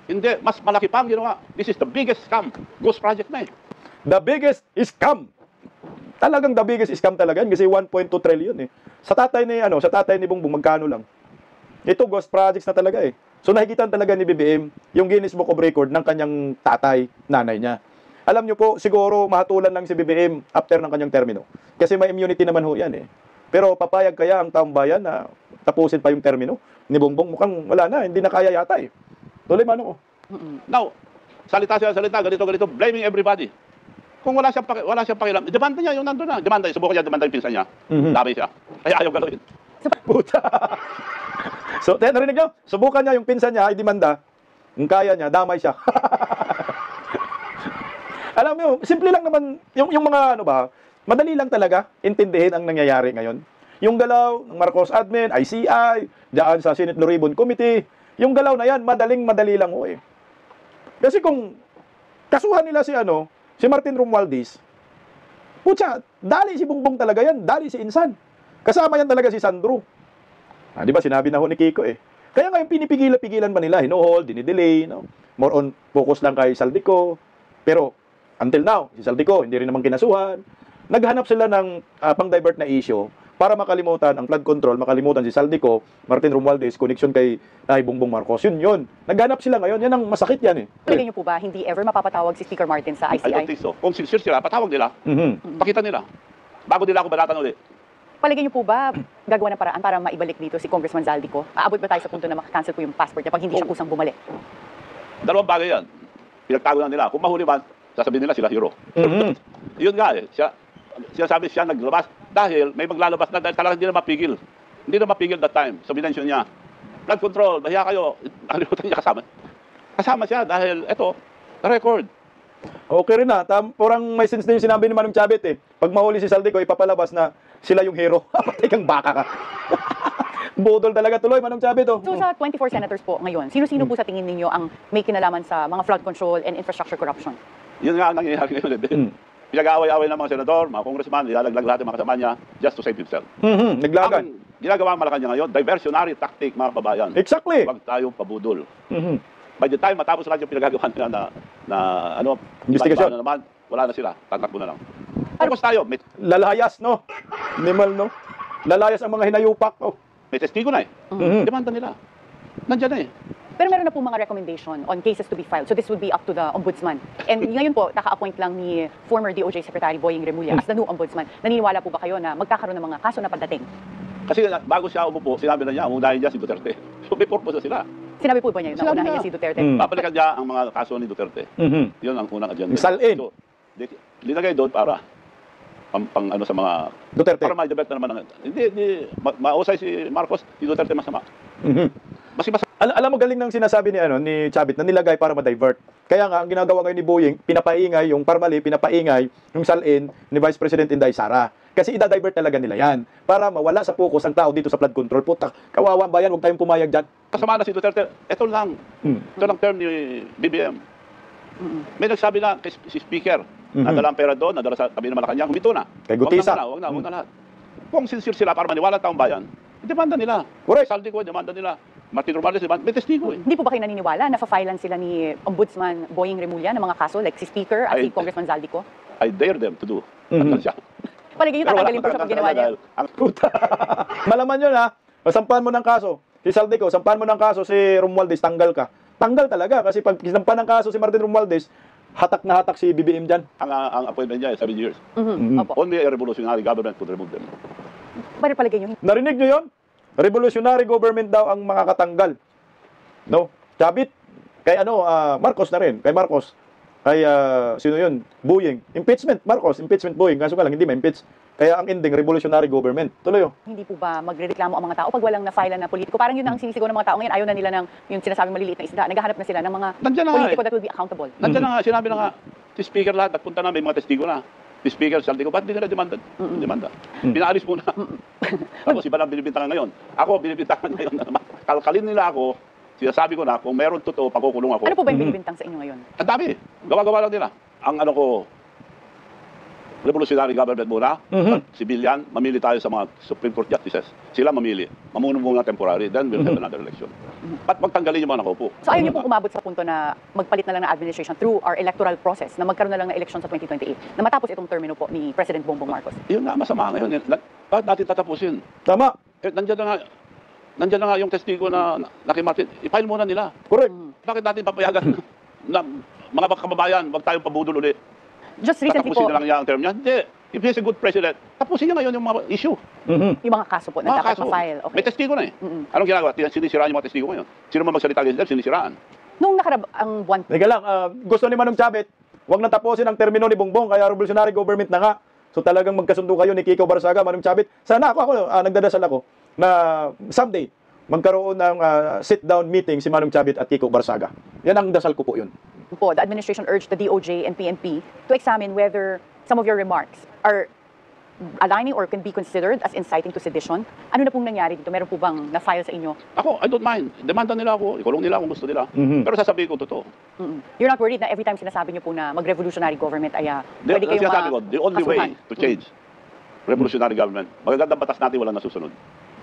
Hindi, mas malaki pa ang ginawa. This is the biggest scam. Ghost project na eh. The biggest scam. Talagang the biggest scam talaga yan kasi 1.2 trillion eh. Sa tatay ni Bongbong magkano lang. Ito ghost projects na talaga eh. So nakikita talaga ni BBM yung Guinness Book of Record ng kanyang tatay, nanay niya. Alam niyo po, siguro mahatulan lang si BBM after ng kanyang termino. Kasi may immunity naman ho yan eh. Pero papayag kaya ang taong bayan na tapusin pa yung termino ni Bongbong? Mukhang wala na, hindi na kaya yata eh. Tuloy, Manong, oh. Now, salita, ganito, blaming everybody. Kung wala siyang pakialam, demanda niya yung nandun na. Demanda, subukan niya, demanda yung pinsan niya. Labi siya. Kaya ayaw galawin. Puta. So, narinig nyo? Subukan niya yung pinsan niya, i-demanda. Kung kaya niya, damay siya. Alam mo, simple lang naman, yung mga madali lang talaga intindihin ang nangyayari ngayon. Yung galaw ng Marcos admin, ICI, diyan sa Senate Blue Ribbon Committee, yung galaw na yan, madali lang ho eh. Kasi kung kasuhan nila si Martin Romualdez, putya, dali si Bongbong talaga yan, dali si Insan. Kasama yan talaga si Sandro. Di ba sinabi na ho ni Kiko eh. Kaya ngayon pinipigilan ba nila, hino-hold, dinidelay, more on focus lang kay Saldico. Pero until now, si Saldico hindi rin naman kinasuhan. Naghanap sila ng pang-divert na issue para makalimutan ang flood control, makalimutan si Saldico, Martin Romualdez, connection kay Bongbong Marcos. Yun. Naghanap sila ngayon. Yan ang masakit yan eh. Palagay niyo po ba, hindi ever mapapatawag si Speaker Martin sa I don't ICI? think so. Kung sincere sila, patawag nila. Pakita nila. Bago nila ako balatan ulit. Palagay niyo po ba, gagawa ng paraan para maibalik dito si Congressman Zaldico? Aabot ba tayo sa punto na makakancel po yung passport niya pag hindi siya kusang bumalik? Dalawang bagay yan. Pinagtago na nila. Kung mahuli man, sasabihin nila sila hero. Yun nga eh. Siya sabi siya naglabas dahil may maglalabas na dahil talagang hindi na mapigil. Hindi na mapigil that time. So binensyon niya. Flood control, bahiya kayo. Nakalimutan niya kasama. Kasama siya dahil ito, record. Okay rin na. Porang may sense na yung sinabi ni Manong Chavit eh. Pag mahuli si Saldico, ipapalabas na sila yung hero. Patay kang baka ka. Budol talaga tuloy, Manong Chavit oh. So sa 24 senators po ngayon, sino-sino po sa tingin ninyo ang may kinalaman sa mga flood control and infrastructure corruption? Yun nga ang nangyayari ngayon. pinag-aaway-aaway ng mga senador, mga congressman, nilalaglag lahat ng mga kasama niya just to save himself. Naglagan. Ang ginagawa ng Malacanang ngayon, diversionary tactic, mga kababayan. Exactly. Huwag tayong pabudol. Mhm. By the time matapos lahat yung pinagagawa nila na ano, Investigation. iba-iba na naman, wala na sila. Tatakbo na lang. Focus tayo. Lalayas, no? Minimal, no? Lalayas ang mga hinayupak. Oh. May testigo na eh. Mhm. Demanda nila. Nandiyan na eh. Pero meron na po mga recommendation on cases to be filed. So this would be up to the ombudsman. And ngayon po, naka-appoint lang ni former DOJ Secretary Boying Remulla as the new ombudsman. Naniniwala po ba kayo na magkakaroon ng mga kaso na pagdating? Kasi bago siya umupo, sinabi na niya, unahin niya si Duterte. So may purpose na sila. Sinabi po ba niya na Sinabi unahin na. niya si Duterte? Babalikan niya ang mga kaso ni Duterte. Yun ang unang agenda. Salin. So, linagay doon para pang ano sa mga Duterte. para ma-debate na naman. Hindi mausay si Marcos, si Duterte masama. Mas Alam mo, galing ng sinasabi ni Chavit na nilagay para ma-divert. Kaya nga, ang ginagawa ngayon ni Boying, pinapaingay yung Parmali, pinapaingay yung Salin ni Vice President Inday Sara. Kasi ida-divert talaga nila yan. Para mawala sa focus ang tao dito sa flood control. Putak, kawawa ba yan? Huwag tayong pumayag dyan. kasama na si Duterte. Ito lang. Ito lang term ni BBM. May nagsabi na kay si Speaker, nadala ang pera doon, nadala sa tabi ng Malacanang, humito na. Kay Gutisa. Huwag na lahat. Kung sincere sila para maniwala taong bayan, demanda nila. Correct. Saldi ko, demanda nila. Martin Romales, may testigo eh. Hindi po ba kayo naniniwala na fa-filean sila ni Ombudsman Boying Remulla ng mga kaso like si Speaker at si Congressman Zaldico? I dare them to do. Hanggang siya. Palagay nyo tatanggalin po siya pag ginawa niya. Ang Puta. Malaman yun ha. Sampahan mo ng kaso. Si Saldico, sampahan mo ng kaso si Romualdez, tanggal ka. Tanggal talaga kasi pag sinampan ng kaso si Martin Romualdez, hatak na hatak si BBM dyan. ang appointment niya 7 years. Opo. Only a revolutionary government could remove them. Pero palagay nyo, Narinig nyo yun? Revolutionary government daw ang makakatanggal. No? Chavit. Kay Marcos na rin. Kay Marcos. Ay, sino yun? Boying. Impeachment. Marcos. Impeachment Boying. Kaso ka lang, hindi ma-impeach. Kaya ang ending, revolutionary government. Tuloy oh. hindi po ba magrereklamo ang mga tao pag walang na-file na politiko? Parang yun ang sinisigaw ng mga tao ngayon. Ayaw na nila ng yung sinasabing maliliit na isda. Naghahanap na sila ng mga Nandiyan na nga politiko eh. that will be accountable. Nandiyan na nga, sinabi na nga, si Speaker lahat, nagpunta na, may mga testigo na. Si Speaker, sabi ko, ba't hindi nila demanda? Pinaalis muna. Tapos iba lang binibintangan ngayon. Ako, binibintangan ngayon na naman. Kalkalin nila ako, sinasabi ko na, kung meron totoo, pakukulong ako. Ano po ba yung binibintang sa inyo ngayon? Ang dami. Gawa-gawa lang nila. Ang revolutionary government muna, civilian, mamili tayo sa mga Supreme Court justices. Sila mamili. Mamuno muna temporary, then we'll have another election. Ba't magtanggalin yung mga nakaupo? So ayaw niyo po umabot sa punto na magpalit na lang ng administration through our electoral process na magkaroon na lang ng election sa 2028 na matapos itong termino po ni President Bongbong Marcos? Yun nga, masama ngayon. Bakit natin tatapusin? Tama. Nandiyan na nga yung testigo na kay Martin. I-file muna nila. Correct. Bakit natin papayagan na mga kababayan, wag tayong pabudol ulit. Just recently Tatapusin po, na lang niya ang term niya. Hindi. If he's a good president, tapusin niya ngayon yung mga issue. yung mga kaso po na Mga dapat kaso. ma-file. Okay. May testigo na eh. Anong ginagawa? Sinisiraan yung mga testigo ngayon. Sino man magsalita ganyan, sinisiraan. Nung ang buwan Teka lang, gusto ni Manong Chavit, wag na tapusin ang termino ni Bongbong, kaya revolutionary government na nga. So talagang magkasundo kayo ni Kiko Barsaga, Manong Chavit. Sana ako nagdadasal ako na someday magkaroon ng sit-down meeting si Manong Chavit at Kiko Barsaga. Yan ang dasal ko po yun. po, the administration urged the DOJ and PNP to examine whether some of your remarks are aligning or can be considered as inciting to sedition. Ano na pong nangyari dito? Meron po bang na-file sa inyo? Ako, I don't mind. Demanda nila ako. Ikulong nila kung gusto nila. Pero sasabihin ko totoo. You're not worried na every time sinasabi niyo po na mag-revolutionary government ay pwede kayong Sinasabi ko, the only way kasuhan. to change revolutionary government, magagandang batas natin walang nasusunod.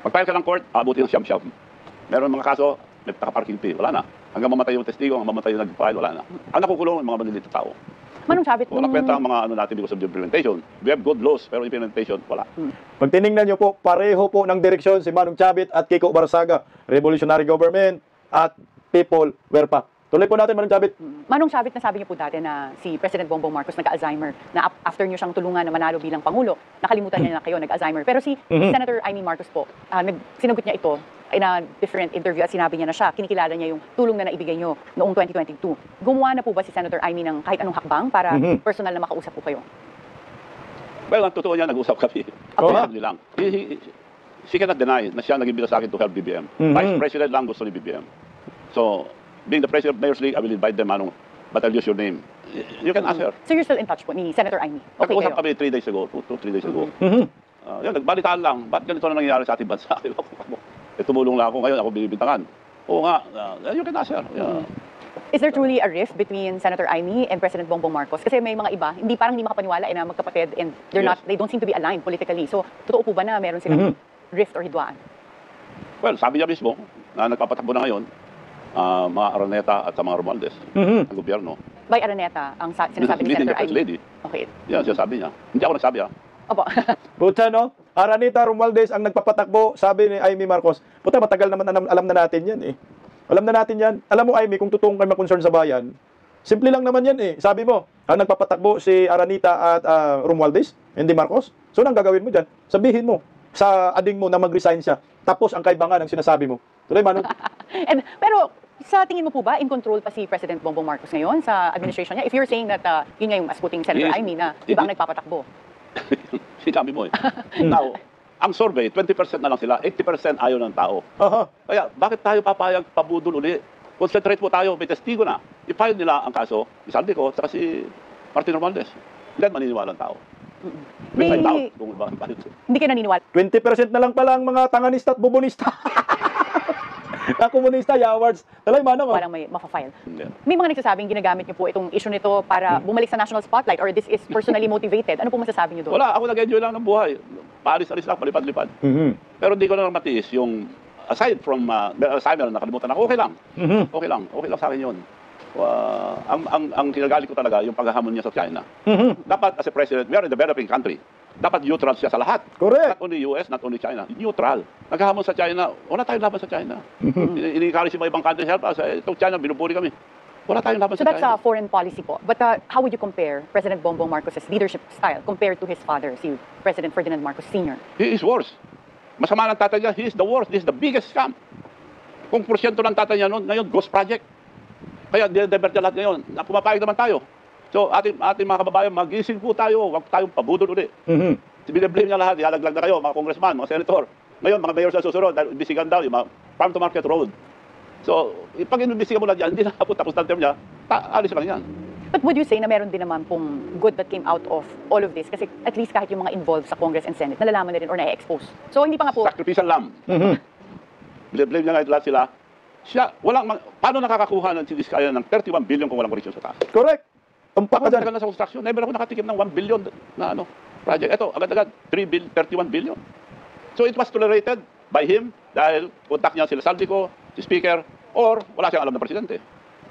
Pag-file ka ng court, abutin ng siyam-siyam. Meron mga kaso, may naka-parking fee. Wala na. Hanggang mamatay yung testigo, hanggang mamatay yung nag-file, wala na. Ang nakukulong, yung mga maliliit na tao. Manong Chavit, Wala kwenta ang mga natin because of the implementation. We have good laws, pero implementation, wala. Pag tinignan nyo po, pareho po ng direksyon si Manong Chavit at Kiko Barsaga. Revolutionary government at people were pa. Tuloy po natin, Manong Chavit. Manong Chavit, nasabi niyo po dati na si President Bongbong Marcos nagka-Alzheimer, na after niyo siyang tulungan na manalo bilang Pangulo, nakalimutan niya na kayo, nag-Alzheimer. Pero si Senator Amy Marcos po, sinagot niya ito in a different interview at sinabi niya na siya, kinikilala niya yung tulong na naibigay niyo noong 2022. Gumawa na po ba si Senator Amy ng kahit anong hakbang para personal na makausap po kayo? Well, ang totoo niya, nag-usap kami. Oo. Sabi lang. She cannot deny na siya nag-imbita sa akin to help BBM. Vice President lang gusto ni BBM. So, being the President of Mayor's League, I will invite them, but I'll use your name. You can ask her. So you're still in touch po ni Senator Amy? Okay Nag-usap kayo? kami 3 days ago, 3 days ago. Yun, nagbalitaan lang. Ba't ganito na nangyayari sa ating bansa? Tumulong lang ako ngayon, ako binibintangan. Oo nga, you can ask her. Yeah. Is there truly a rift between Senator Amy and President Bongbong Marcos? Kasi may mga iba, parang hindi makapaniwala na magkapatid and they don't seem to be aligned politically. So, totoo po ba na meron silang rift or hidwaan? Well, sabi niya mismo na nagpapatakbo na ngayon mga Araneta at sa mga Romualdez ng gobyerno. By Araneta, ang sinasabi ni Senator Amy? Lady. Okay. Yan, siya sabi niya. Hindi ako nagsabi, Opo. Puta, no? Araneta Romualdez ang nagpapatakbo, sabi ni Amy Marcos. Puta, matagal naman alam na natin yan eh. Alam na natin yan. Alam mo, Amy, kung totoong kayo ma-concern sa bayan, simple lang naman yan eh. Sabi mo, ang nagpapatakbo si Araneta at Romualdez, hindi Marcos. So, nang gagawin mo dyan? Sabihin mo sa ading mo na mag-resign siya. Tapos, ang kaibangan ang sinasabi mo. Tuloy, Manu. Pero, sa tingin mo po ba, in control pa si President Bongbong Marcos ngayon sa administration niya? If you're saying that yun nga yung askuting Senator Amy na iba ang nagpapatakbo. Sinabi mo eh. Now, ang survey, 20% na lang sila, 80% ayaw ng tao. Kaya, bakit tayo papayag pabudol uli? Concentrate po tayo, may testigo na. I-file nila ang kaso, isaldi ko, saka si Martin Romualdez. Then, maniniwala ang tao. Hindi ka naniniwala. 20% na lang pala ang mga tanganista at bubonista. Na komunista, yawards. Talay, Manong. Walang may mapafile. May mga nagsasabing ginagamit niyo po itong issue nito para bumalik sa national spotlight or this is personally motivated. Ano po masasabi niyo doon? Wala, ako nag-enjoy lang ng buhay. Paalis-alis lang, palipad-lipad. Pero hindi ko na matiis yung, aside from Alzheimer, nakalimutan ako, okay lang. Okay lang sa akin yun. Ang kinagali ko talaga, yung paghahamon niya sa China. Dapat, as a president, we are a developing country. Dapat neutral siya sa lahat. Correct. Not only US, not only China. Neutral. Naghahamon sa China, wala tayong laban sa China. Ini-encourage yung mga ibang countries help us. Itong China, binubuli kami. Wala tayong laban sa China. So that's foreign policy po. But how would you compare President Bongbong Marcos' leadership style compared to his father, si President Ferdinand Marcos Sr.? He is worse. Masama ng tatay niya, he is the worst. This is the biggest scam. Kung porsyento ng tatay niya noon, ngayon, ghost project. Kaya, divert niya lahat ngayon. Pumapayag naman tayo. So, ating mga kababayan, magising po tayo. Huwag tayong pabudol ulit. Biniblame niya lahat. Ilalaglag na kayo, mga congressman, mga senator. Ngayon, mga mayor sa susunod, dahil ibisigan daw yung mga farm to market road. So, pag inibisigan mo lang yan, hindi na tapos ng term niya, alis lang yan. But would you say na meron din naman pong good that came out of all of this? Kasi at least kahit yung mga involved sa Congress and Senate, nalalaman na rin or na-expose. So, hindi pa nga po... Sacrificial lamb. Biniblame niya ngayon lahat sila. Siya, paano nakakakuha ng Diskaya ng 31 billion kung walang korreksyon sa taas? Correct. Tumpak ka dyan. Na sa construction. Never ako nakatikim ng 1 billion na project. Ito, agad-agad, 31 billion. So it was tolerated by him dahil contact niya sila Saldico, si Speaker, or wala siyang alam ng Presidente.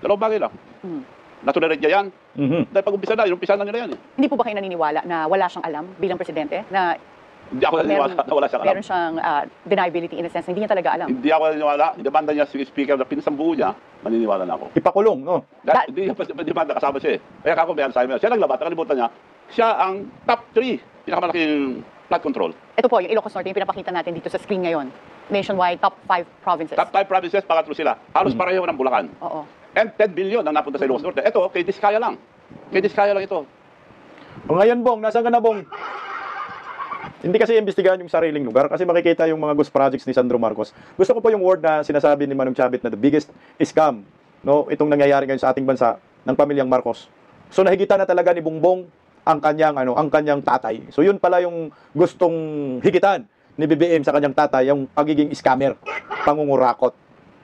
Dalawang bagay lang. Na-tolerate niya yan. Dahil pag-umpisa na, inumpisa na nila yan. Hindi po ba kayo naniniwala na wala siyang alam bilang Presidente? Na hindi ako naniniwala na wala siyang alam. Meron siyang deniability in a sense, hindi niya talaga alam. Hindi ako naniniwala. Demanda niya si Speaker na pinasambuho niya, maniniwala na ako. Ipakulong, no? Hindi niya demanda, kasama siya eh. Kaya kako may Alzheimer. Siya naglabas, nakalimutan niya. Siya ang top 3 pinakamalaking flood control. Ito po, yung Ilocos Norte, yung pinapakita natin dito sa screen ngayon. Nationwide, top 5 provinces. Top 5 provinces, pangatlo sila. Halos pareho ng Bulacan. Oo. And 10 billion ang napunta sa Ilocos Norte. Ito, kay Diskaya lang. Kay Diskaya lang ito. O ngayon, Bong, nasaan ka na, Bong? Hindi kasi imbestigahan yung sariling lugar kasi makikita yung mga ghost projects ni Sandro Marcos. Gusto ko po yung word na sinasabi ni Manong Chavit na the biggest scam, no, itong nangyayari ngayon sa ating bansa ng pamilyang Marcos. So nahigitan na talaga ni Bongbong ang kanyang tatay. So yun pala yung gustong higitan ni BBM sa kanyang tatay, yung pagiging scammer, pangungurakot.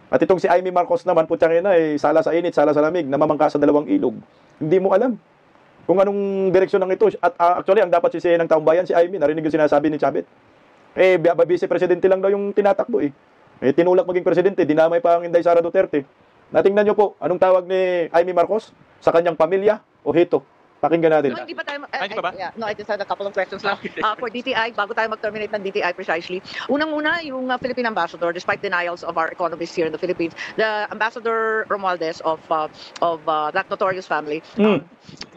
At itong si Amy Marcos naman, putyang ina, sala sa init, sala sa lamig, namamangka sa dalawang ilog. Hindi mo alam kung anong direksyon ng ito. At actually, ang dapat sisihin ng taong bayan, si Amy, narinig yung sinasabi ni Chavit. Vice-presidente lang daw yung tinatakbo eh. Tinulak maging presidente, dinamay pa ang Inday Sara Duterte. Natingnan nyo po, anong tawag ni Amy Marcos sa kanyang pamilya o hito? Pakinggan natin. No, hindi pa tayo, Ay, hindi pa ba? no, I just had a couple of questions lang. For DTI, bago tayo mag-terminate ng DTI precisely. Unang-una, yung Philippine ambassador, despite denials of our economists here in the Philippines, the Ambassador Romualdez of that notorious family,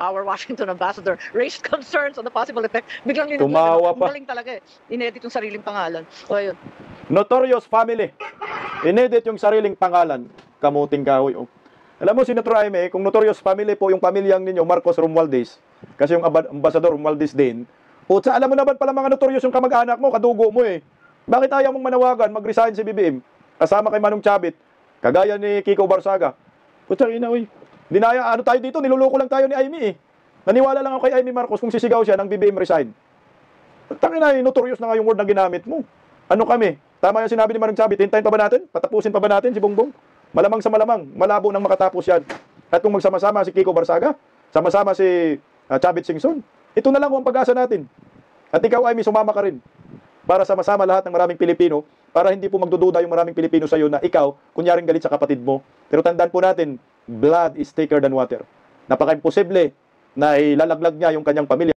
our Washington ambassador, raised concerns on the possible effect. Biglang tumawa pa. Galing talaga eh. Inedit yung sariling pangalan. O yun. Notorious family. Inedit yung sariling pangalan. Kamuting kahoy. Oh. Alam mo, Senator Jaime, kung notorious family po yung pamilyang ninyo, Marcos Romualdez, kasi yung Ambassador Romualdez din, putsa, alam mo naman pala mga notorious yung kamag-anak mo, kadugo mo eh. Bakit ayaw mong manawagan, mag-resign si BBM, kasama kay Manong Chavit, kagaya ni Kiko Barsaga? Putsa, inawi. Dinaya, ano tayo dito, niluloko lang tayo ni Jaime eh. Naniwala lang ako kay Jaime Marcos kung sisigaw siya ng BBM resign. Tangin na, notorious na nga yung word na ginamit mo. Ano kami? Tama yung sinabi ni Manong Chavit, hintayin pa ba natin? Patapusin pa ba natin si Bongbong? Malamang sa malamang, malabo nang makatapos yan. At kung magsama-sama si Kiko Barzaga, sama-sama si Chavit Singson, ito na lang ang pag-asa natin. At ikaw ay may sumama ka rin para sama-sama lahat ng maraming Pilipino, para hindi po magdududa yung maraming Pilipino sa iyo na ikaw, kunyaring galit sa kapatid mo. Pero tandaan po natin, blood is thicker than water. Napaka-imposible na ilalaglag niya yung kanyang pamilya.